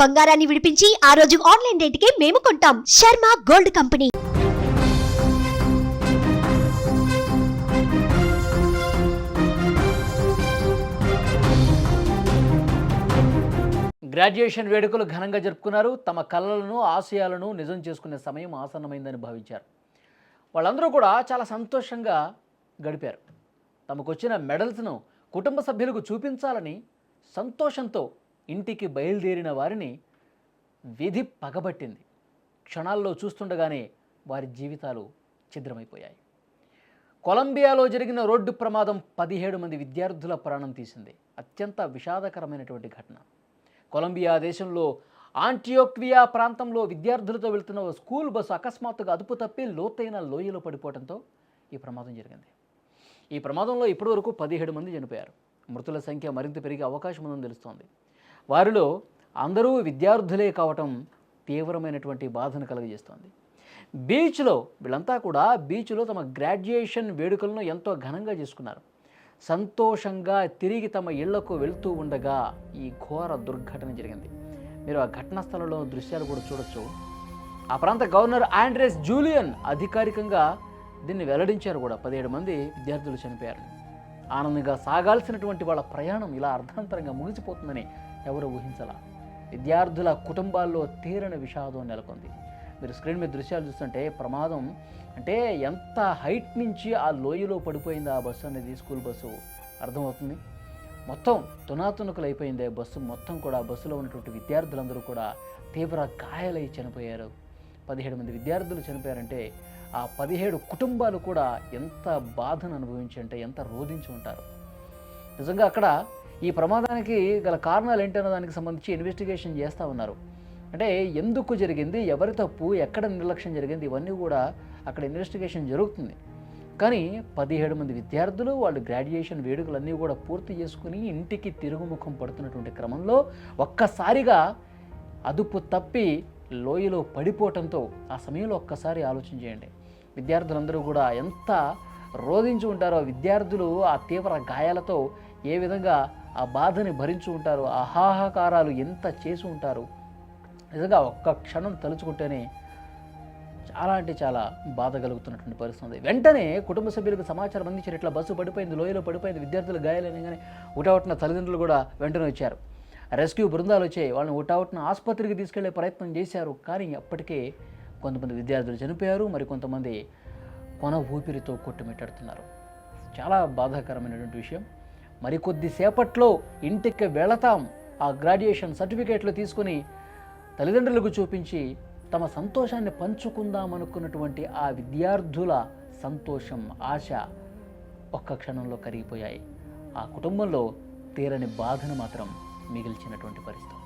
బంగారాన్ని విడిపించి ఆ రోజు ఆన్లైన్ రేటుకే మేము కొంటాం. Sharma gold company. గ్రాడ్యుయేషన్ వేడుకలు ఘనంగా జరుపుకున్నారు. తమ కలలను ఆశయాలను నిజం చేసుకునే సమయం ఆసన్నమైందని భావించారు. వాళ్ళందరూ కూడా చాలా సంతోషంగా గడిపారు. తమకొచ్చిన మెడల్స్ను కుటుంబ సభ్యులకు చూపించాలని సంతోషంతో ఇంటికి బయలుదేరిన వారిని విధి పగబట్టింది. క్షణాల్లో చూస్తుండగానే వారి జీవితాలు ఛిద్రమైపోయాయి. కొలంబియాలో జరిగిన రోడ్డు ప్రమాదం 17 మంది విద్యార్థుల ప్రాణం తీసింది. అత్యంత విషాదకరమైనటువంటి ఘటన. కొలంబియా దేశంలో ఆంటియోక్వియా ప్రాంతంలో విద్యార్థులతో వెళ్తున్న ఓ స్కూల్ బస్సు అకస్మాత్తుగా అదుపు తప్పి లోతైన లోయలో పడిపోవడంతో ఈ ప్రమాదం జరిగింది. ఈ ప్రమాదంలో ఇప్పటివరకు 17 మంది చనిపోయారు. మృతుల సంఖ్య మరింత పెరిగే అవకాశం ఉందని తెలుస్తోంది. వారిలో అందరూ విద్యార్థులే కావటం తీవ్రమైనటువంటి బాధను కలుగజేస్తోంది. వీళ్ళంతా కూడా బీచ్లో తమ గ్రాడ్యుయేషన్ వేడుకలను ఎంతో ఘనంగా చేసుకున్నారు. సంతోషంగా తిరిగి తమ ఇళ్లకు వెళ్తూ ఉండగా ఈ ఘోర దుర్ఘటన జరిగింది. మీరు ఆ ఘటనా స్థలంలో దృశ్యాలు కూడా చూడొచ్చు. ఆ ప్రాంత గవర్నర్ ఆండ్రెస్ జూలియన్ అధికారికంగా దీన్ని వెల్లడించారు కూడా. 17 మంది విద్యార్థులు చనిపోయారు. ఆనందంగా సాగాల్సినటువంటి వాళ్ళ ప్రయాణం ఇలా అర్ధాంతరంగా ముగిసిపోతుందని ఎవరు ఊహించలా. విద్యార్థుల కుటుంబాల్లో తీరని విషాదం నెలకొంది. మీరు స్క్రీన్ మీద దృశ్యాలు చూస్తుంటే ప్రమాదం అంటే ఎంత హైట్ నుంచి ఆ లోయలో పడిపోయింది ఆ బస్సు అనేది, స్కూల్ బస్సు అర్థమవుతుంది. మొత్తం తునాతునకలు అయిపోయింది బస్సు మొత్తం కూడా. బస్సులో ఉన్నటువంటి విద్యార్థులందరూ కూడా తీవ్ర గాయాలై చనిపోయారు. 17 మంది విద్యార్థులు చనిపోయారంటే ఆ 17 కుటుంబాలు కూడా ఎంత బాధను అనుభవించి అంటే ఎంత రోధించి ఉంటారు. నిజంగా అక్కడ ఈ ప్రమాదానికి గల కారణాలు ఏంటన్న దానికి సంబంధించి ఇన్వెస్టిగేషన్ చేస్తూ ఉన్నారు. అంటే ఎందుకు జరిగింది, ఎవరి తప్పు, ఎక్కడ నిర్లక్ష్యం జరిగింది, ఇవన్నీ కూడా అక్కడ ఇన్వెస్టిగేషన్ జరుగుతుంది. కానీ 17 మంది విద్యార్థులు వాళ్ళు గ్రాడ్యుయేషన్ వేడుకలన్నీ కూడా పూర్తి చేసుకుని ఇంటికి తిరుగుముఖం పడుతున్నటువంటి క్రమంలో ఒక్కసారిగా అదుపు తప్పి లోయలో పడిపోవటంతో ఆ సమయంలో ఒక్కసారి ఆలోచన చేయండి. విద్యార్థులందరూ కూడా ఎంత రోధించి ఉంటారో, విద్యార్థులు ఆ తీవ్ర గాయాలతో ఏ విధంగా ఆ బాధని భరించి ఉంటారో, ఆ హాహాకారాలు ఎంత చేసి ఉంటారు. నిజంగా ఒక్క క్షణం తలుచుకుంటేనే చాలా అంటే చాలా బాధ కలుగుతున్నటువంటి పరిస్థితి. వెంటనే కుటుంబ సభ్యులకు సమాచారం అందించారు. ఇట్లా బస్సు పడిపోయింది, లోయలో పడిపోయింది, విద్యార్థులు గాయాలనగానే ఉటావుట్న తల్లిదండ్రులు కూడా వెంటనే వచ్చారు. రెస్క్యూ బృందాలు వచ్చాయి. వాళ్ళని ఉటావుట్న ఆసుపత్రికి తీసుకెళ్లే ప్రయత్నం చేశారు. కానీ అప్పటికే కొంతమంది విద్యార్థులు చనిపోయారు, మరి కొంతమంది కొన ఊపిరితో కొట్టుమిట్టాడుతున్నారు. చాలా బాధాకరమైనటువంటి విషయం. మరికొద్దిసేపట్లో ఇంటికి వెళతాం, ఆ గ్రాడ్యుయేషన్ సర్టిఫికేట్లు తీసుకుని తల్లిదండ్రులకు చూపించి తమ సంతోషాన్ని పంచుకుందాం అనుకున్నటువంటి ఆ విద్యార్థుల సంతోషం, ఆశ ఒక్క క్షణంలో కరిగిపోయాయి. ఆ కుటుంబంలో తీరని బాధను మాత్రం మిగిల్చినటువంటి పరిస్థితి.